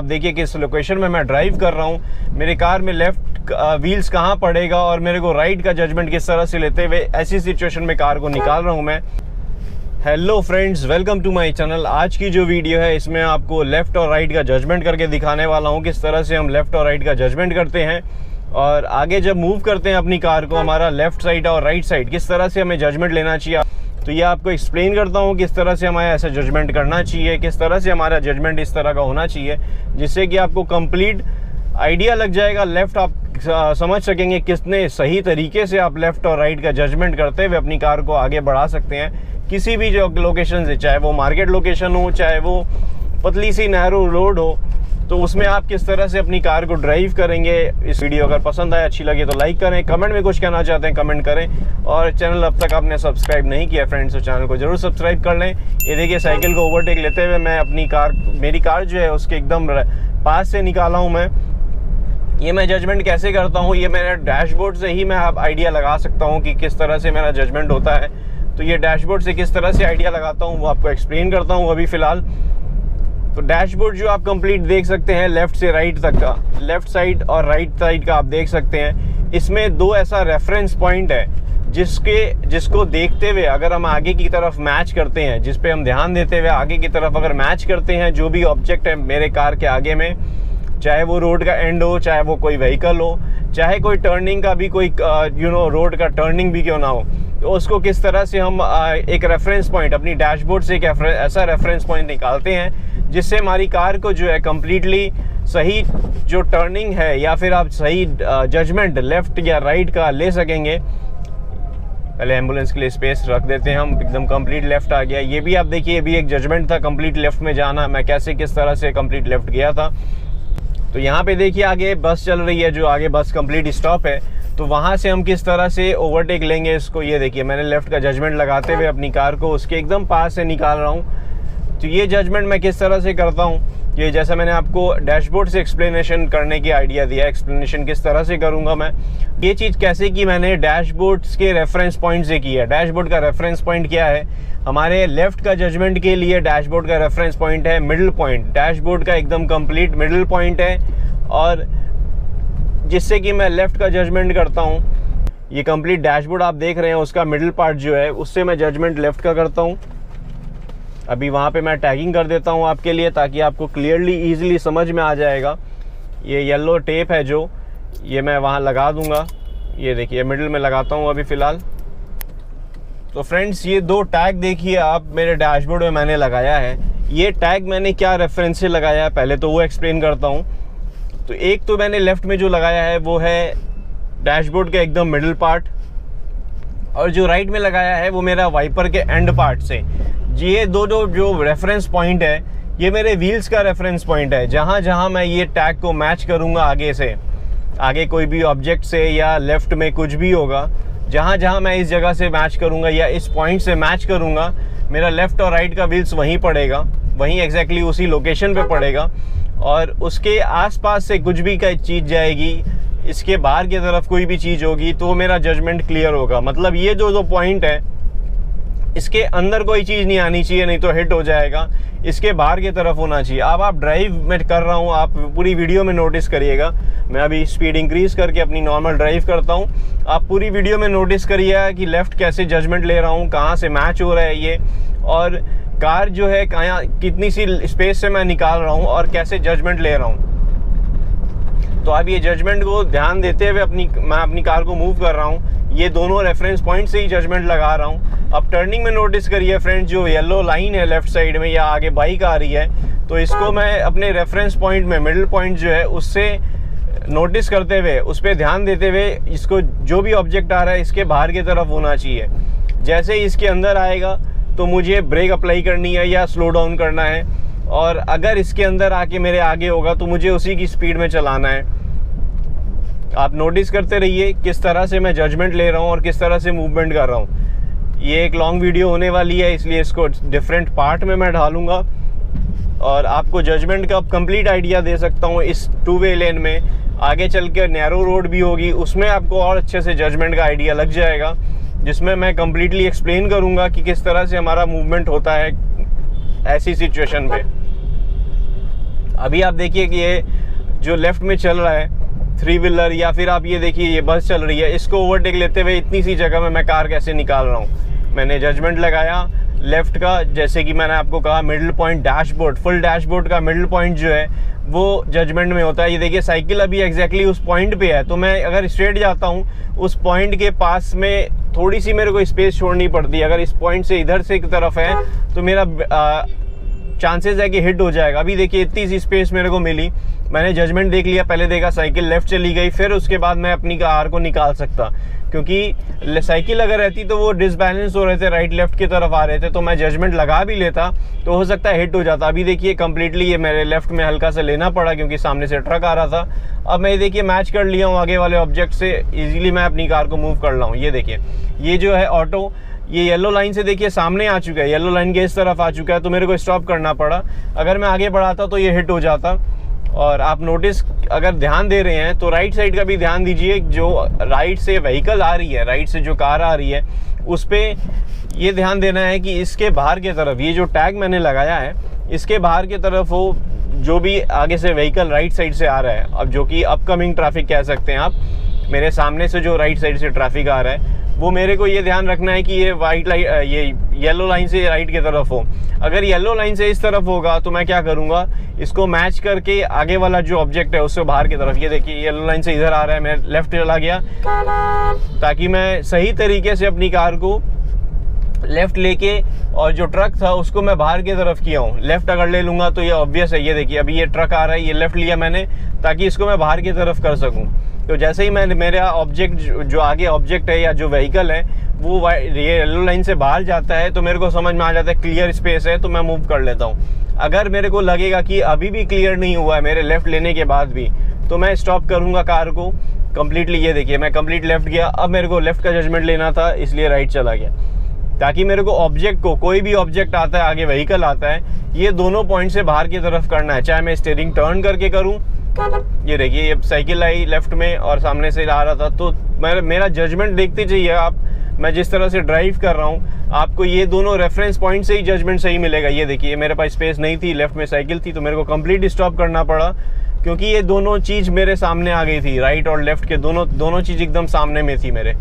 आप देखिए किस लोकेशन में मैं ड्राइव कर रहा हूँ, मेरे कार में लेफ्ट व्हील्स कहाँ पड़ेगा और मेरे को राइट का जजमेंट किस तरह से लेते हुए ऐसी सिचुएशन में कार को निकाल रहा हूँ मैं। Hello friends, welcome to my channel. आज की जो वीडियो है इसमें आपको लेफ़्ट और राइट का जजमेंट करके दिखाने वाला हूँ, किस तरह से हम लेफ़्ट और राइट का जजमेंट करते हैं और आगे जब मूव करते हैं अपनी कार को, हमारा लेफ़्ट साइड और राइट साइड किस तरह से हमें जजमेंट लेना चाहिए। तो ये आपको एक्सप्लेन करता हूँ किस तरह से हमें ऐसा जजमेंट करना चाहिए, किस तरह से हमारा जजमेंट इस तरह का होना चाहिए, जिससे कि आपको कंप्लीट आइडिया लग जाएगा। लेफ़्ट आप समझ सकेंगे कितने सही तरीके से आप लेफ़्ट और राइट का जजमेंट करते हुए अपनी कार को आगे बढ़ा सकते हैं किसी भी जो लोकेशन से, चाहे वो मार्केट लोकेशन हो, चाहे वो पतली सी नैरो रोड हो, तो उसमें आप किस तरह से अपनी कार को ड्राइव करेंगे। इस वीडियो अगर पसंद आए, अच्छी लगे तो लाइक करें, कमेंट में कुछ कहना चाहते हैं कमेंट करें और चैनल अब तक आपने सब्सक्राइब नहीं किया फ्रेंड्स तो चैनल को जरूर सब्सक्राइब कर लें। ये देखिए साइकिल को ओवरटेक लेते हुए मैं अपनी कार, मेरी कार जो है उसके एकदम पास से निकाला हूँ मैं। ये मैं जजमेंट कैसे करता हूँ, ये मेरे डैशबोर्ड से ही मैं आप आइडिया लगा सकता हूँ कि किस तरह से मेरा जजमेंट होता है। तो ये डैशबोर्ड से किस तरह से आइडिया लगाता हूँ वो आपको एक्सप्लेन करता हूँ अभी फ़िलहाल। तो डैशबोर्ड जो आप कंप्लीट देख सकते हैं लेफ़्ट से राइट तक का, लेफ़्ट साइड और राइट साइड का आप देख सकते हैं। इसमें दो ऐसा रेफरेंस पॉइंट है जिसको देखते हुए अगर हम आगे की तरफ मैच करते हैं, जिस पे हम ध्यान देते हुए आगे की तरफ अगर मैच करते हैं, जो भी ऑब्जेक्ट है मेरे कार के आगे में, चाहे वो रोड का एंड हो, चाहे वो कोई व्हीकल हो, चाहे कोई टर्निंग का भी कोई रोड का टर्निंग भी क्यों ना हो, तो उसको किस तरह से हम एक रेफरेंस पॉइंट अपनी डैशबोर्ड से एक ऐसा रेफरेंस पॉइंट निकालते हैं जिससे हमारी कार को जो है कम्प्लीटली सही जो टर्निंग है या फिर आप सही जजमेंट लेफ़्ट या राइट का ले सकेंगे। पहले एम्बुलेंस के लिए स्पेस रख देते हैं हम, एकदम कंप्लीट लेफ़्ट आ गया। ये भी आप देखिए, ये भी एक जजमेंट था कंप्लीट लेफ़्ट में जाना, मैं कैसे किस तरह से कंप्लीट लेफ़्ट गया था। तो यहाँ पे देखिए आगे बस चल रही है, जो आगे बस कंप्लीट स्टॉप है, तो वहाँ से हम किस तरह से ओवरटेक लेंगे इसको। ये देखिए मैंने लेफ़्ट का जजमेंट लगाते हुए अपनी कार को उसके एकदम पास से निकाल रहा हूँ। तो ये जजमेंट मैं किस तरह से करता हूँ, ये जैसा मैंने आपको डैशबोर्ड से एक्सप्लेनेशन करने की आइडिया दिया, एक्सप्लेनेशन किस तरह से करूँगा मैं, ये चीज़ कैसे की मैंने डैशबोर्ड के रेफरेंस पॉइंट से की है। डैशबोर्ड का रेफरेंस पॉइंट क्या है, हमारे लेफ़्ट का जजमेंट के लिए डैशबोर्ड का रेफरेंस पॉइंट है मिडिल पॉइंट। डैशबोर्ड का एकदम कंप्लीट मिडिल पॉइंट है और जिससे कि मैं लेफ़्ट का जजमेंट करता हूँ। ये कंप्लीट डैशबोर्ड आप देख रहे हैं, उसका मिडिल पार्ट जो है उससे मैं जजमेंट लेफ़्ट का करता हूँ। अभी वहाँ पे मैं टैगिंग कर देता हूँ आपके लिए ताकि आपको क्लियरली ईजिली समझ में आ जाएगा। ये येलो टेप है जो, ये मैं वहाँ लगा दूँगा। ये देखिए मिडिल में लगाता हूँ अभी फ़िलहाल। तो फ्रेंड्स ये दो टैग देखिए आप मेरे डैशबोर्ड में मैंने लगाया है। ये टैग मैंने क्या रेफरेंस से लगाया है पहले तो वो एक्सप्लेन करता हूँ। तो एक तो मैंने लेफ़्ट में जो लगाया है वो है डैशबोर्ड के एकदम मिडिल पार्ट, और जो राइट में लगाया है वो मेरा वाइपर के एंड पार्ट से। ये दो जो रेफरेंस पॉइंट है ये मेरे व्हील्स का रेफरेंस पॉइंट है, जहाँ जहाँ मैं ये टैग को मैच करूँगा आगे से, आगे कोई भी ऑब्जेक्ट से या लेफ़्ट में कुछ भी होगा, जहाँ जहाँ मैं इस जगह से मैच करूँगा या इस पॉइंट से मैच करूँगा, मेरा लेफ़्ट और राइट का व्हील्स वहीं पड़ेगा, वहीं एग्जैक्टली उसी लोकेशन पे पड़ेगा। और उसके आसपास से कुछ भी का चीज़ जाएगी, इसके बाहर की तरफ कोई भी चीज़ होगी तो मेरा जजमेंट क्लियर होगा। मतलब ये जो पॉइंट है इसके अंदर कोई चीज़ नहीं आनी चाहिए, नहीं तो हिट हो जाएगा, इसके बाहर की तरफ होना चाहिए। अब आप ड्राइव में कर रहा हूँ, आप पूरी वीडियो में नोटिस करिएगा। मैं अभी स्पीड इंक्रीज़ करके अपनी नॉर्मल ड्राइव करता हूँ, आप पूरी वीडियो में नोटिस करिएगा कि लेफ़्ट कैसे जजमेंट ले रहा हूँ, कहाँ से मैच हो रहा है ये, और कार जो है कहाँ कितनी सी स्पेस से मैं निकाल रहा हूँ और कैसे जजमेंट ले रहा हूँ। तो अब ये जजमेंट को ध्यान देते हुए मैं अपनी कार को मूव कर रहा हूँ। ये दोनों रेफरेंस पॉइंट से ही जजमेंट लगा रहा हूँ। अब टर्निंग में नोटिस करिए फ्रेंड्स, जो येलो लाइन है लेफ़्ट साइड में या आगे बाइक आ रही है, तो इसको मैं अपने रेफरेंस पॉइंट में मिडिल पॉइंट जो है उससे नोटिस करते हुए, उस पर ध्यान देते हुए, इसको जो भी ऑब्जेक्ट आ रहा है इसके बाहर की तरफ होना चाहिए। जैसे ही इसके अंदर आएगा तो मुझे ब्रेक अप्लाई करनी है या स्लो डाउन करना है, और अगर इसके अंदर आके मेरे आगे होगा तो मुझे उसी की स्पीड में चलाना है। आप नोटिस करते रहिए किस तरह से मैं जजमेंट ले रहा हूँ और किस तरह से मूवमेंट कर रहा हूँ। ये एक लॉन्ग वीडियो होने वाली है इसलिए इसको डिफरेंट पार्ट में मैं ढालूँगा और आपको जजमेंट का कंप्लीट आइडिया दे सकता हूँ। इस 2 वे लेन में आगे चल के नैरो रोड भी होगी, उसमें आपको और अच्छे से जजमेंट का आइडिया लग जाएगा, जिसमें मैं कम्प्लीटली एक्सप्लेन करूँगा कि किस तरह से हमारा मूवमेंट होता है ऐसी सिचुएशन पे। अभी आप देखिए कि ये जो लेफ्ट में चल रहा है 3 व्हीलर, या फिर आप ये देखिए ये बस चल रही है, इसको ओवरटेक लेते हुए इतनी सी जगह में मैं कार कैसे निकाल रहा हूँ। मैंने जजमेंट लगाया लेफ्ट का, जैसे कि मैंने आपको कहा middle point dashboard, full dashboard का मिडिल पॉइंट जो है वो जजमेंट में होता है। ये देखिए साइकिल अभी एग्जैक्टली उस पॉइंट पे है, तो मैं अगर स्ट्रेट जाता हूँ उस पॉइंट के पास में थोड़ी सी मेरे को स्पेस छोड़नी पड़ती है। अगर इस पॉइंट से इधर से एक तरफ है तो मेरा चांसेस है कि हिट हो जाएगा। अभी देखिए इतनी सी स्पेस मेरे को मिली, मैंने जजमेंट देख लिया, पहले देखा साइकिल लेफ्ट चली गई, फिर उसके बाद मैं अपनी कार को निकाल सकता, क्योंकि साइकिल अगर रहती तो वो डिसबैलेंस हो रहे थे, राइट लेफ्ट की तरफ आ रहे थे, तो मैं जजमेंट लगा भी लेता तो हो सकता है हिट हो जाता। अभी देखिए कंप्लीटली ये मेरे लेफ्ट में हल्का सा लेना पड़ा क्योंकि सामने से ट्रक आ रहा था। अब मैं देखिए मैच कर लिया हूँ आगे वाले ऑब्जेक्ट से, इजीली मैं अपनी कार को मूव कर रहा हूँ। ये देखिए ये जो है ऑटो, ये येलो लाइन से देखिए सामने आ चुका है, येलो लाइन के इस तरफ आ चुका है, तो मेरे को स्टॉप करना पड़ा। अगर मैं आगे बढ़ाता तो ये हिट हो जाता। और आप नोटिस अगर ध्यान दे रहे हैं तो राइट साइड का भी ध्यान दीजिए, जो राइट से व्हीकल आ रही है, राइट से जो कार आ रही है उस पर ये ध्यान देना है कि इसके बाहर की तरफ ये जो टैग मैंने लगाया है इसके बाहर की तरफ हो जो भी आगे से व्हीकल राइट साइड से आ रहा है, अब जो कि अपकमिंग ट्रैफिक कह सकते हैं आप, मेरे सामने से जो राइट साइड से ट्रैफिक आ रहा है वो मेरे को ये ध्यान रखना है कि ये वाइट लाइन, ये येलो लाइन से राइट की तरफ हो। अगर येलो लाइन से इस तरफ होगा तो मैं क्या करूँगा, इसको मैच करके आगे वाला जो ऑब्जेक्ट है उससे बाहर की तरफ, ये देखिए येलो लाइन से इधर आ रहा है, मैं लेफ्ट चला गया ताकि मैं सही तरीके से अपनी कार को लेफ्ट लेके, और जो ट्रक था उसको मैं बाहर की तरफ किया हूँ। लेफ्ट अगर ले लूँगा तो ये ऑब्वियस है, ये देखिए अभी ये ट्रक आ रहा है, ये लेफ्ट लिया मैंने ताकि इसको मैं बाहर की तरफ कर सकूँ। तो जैसे ही मैंने मेरा ऑब्जेक्ट जो आगे ऑब्जेक्ट है या जो व्हीकल है वो ये येलो लाइन से बाहर जाता है तो मेरे को समझ में आ जाता है क्लियर स्पेस है, तो मैं मूव कर लेता हूँ। अगर मेरे को लगेगा कि अभी भी क्लियर नहीं हुआ है मेरे लेफ्ट लेने के बाद भी, तो मैं स्टॉप करूँगा कार को कम्प्लीटली। ये देखिए मैं कम्प्लीट लेफ्ट गया, अब मेरे को लेफ्ट का जजमेंट लेना था इसलिए राइट चला गया, ताकि मेरे को ऑब्जेक्ट को, कोई भी ऑब्जेक्ट आता है आगे व्हीकल आता है, ये दोनों पॉइंट से बाहर की तरफ करना है, चाहे मैं स्टीयरिंग टर्न करके करूँ। ये देखिए ये साइकिल आई लेफ्ट में और सामने से आ रहा था, तो मेरा जजमेंट देखते चाहिए आप, मैं जिस तरह से ड्राइव कर रहा हूँ आपको ये दोनों रेफरेंस पॉइंट से ही जजमेंट सही मिलेगा। ये देखिए मेरे पास स्पेस नहीं थी, लेफ्ट में साइकिल थी, तो मेरे को कंप्लीट स्टॉप करना पड़ा क्योंकि ये दोनों चीज़ मेरे सामने आ गई थी, राइट और लेफ्ट के दोनों चीज़ एकदम सामने में थी मेरे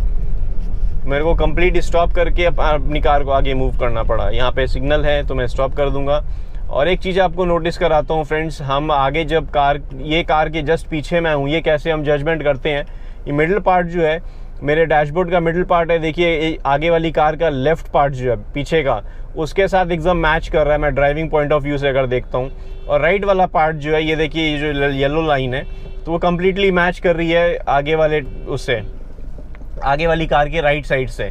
को कंप्लीट स्टॉप करके अपनी कार को आगे मूव करना पड़ा। यहाँ पे सिग्नल है तो मैं स्टॉप कर दूंगा। और एक चीज़ आपको नोटिस कराता हूँ फ्रेंड्स, हम आगे जब ये कार के जस्ट पीछे मैं हूँ, ये कैसे हम जजमेंट करते हैं। ये मिडिल पार्ट जो है मेरे डैशबोर्ड का मिडिल पार्ट है, देखिए आगे वाली कार का लेफ्ट पार्ट जो है पीछे का उसके साथ एकदम मैच कर रहा है, मैं ड्राइविंग पॉइंट ऑफ व्यू से अगर देखता हूँ। और राइट वाला पार्ट जो है ये देखिए ये जो येलो लाइन है तो वो कम्प्लीटली मैच कर रही है आगे वाली कार के राइट साइड से।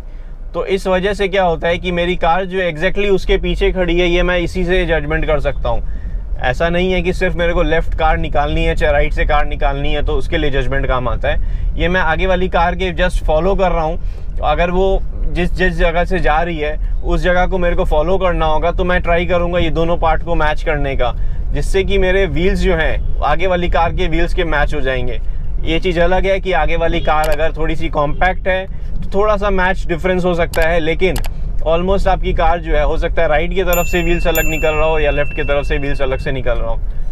तो इस वजह से क्या होता है कि मेरी कार जो एग्जैक्टली उसके पीछे खड़ी है, ये मैं इसी से जजमेंट कर सकता हूँ। ऐसा नहीं है कि सिर्फ मेरे को लेफ्ट कार निकालनी है चाहे राइट से कार निकालनी है तो उसके लिए जजमेंट काम आता है। ये मैं आगे वाली कार के जस्ट फॉलो कर रहा हूँ, अगर वो जिस जगह से जा रही है उस जगह को मेरे को फॉलो करना होगा तो मैं ट्राई करूँगा ये दोनों पार्ट को मैच करने का, जिससे कि मेरे व्हील्स जो हैं आगे वाली कार के व्हील्स के मैच हो जाएंगे। ये चीज़ अलग है कि आगे वाली कार अगर थोड़ी सी कॉम्पैक्ट है तो थोड़ा सा मैच डिफरेंस हो सकता है, लेकिन ऑलमोस्ट आपकी कार जो है हो सकता है राइट की तरफ से व्हील्स अलग निकल रहा हो या लेफ्ट की तरफ से व्हील्स अलग से निकल रहा हो।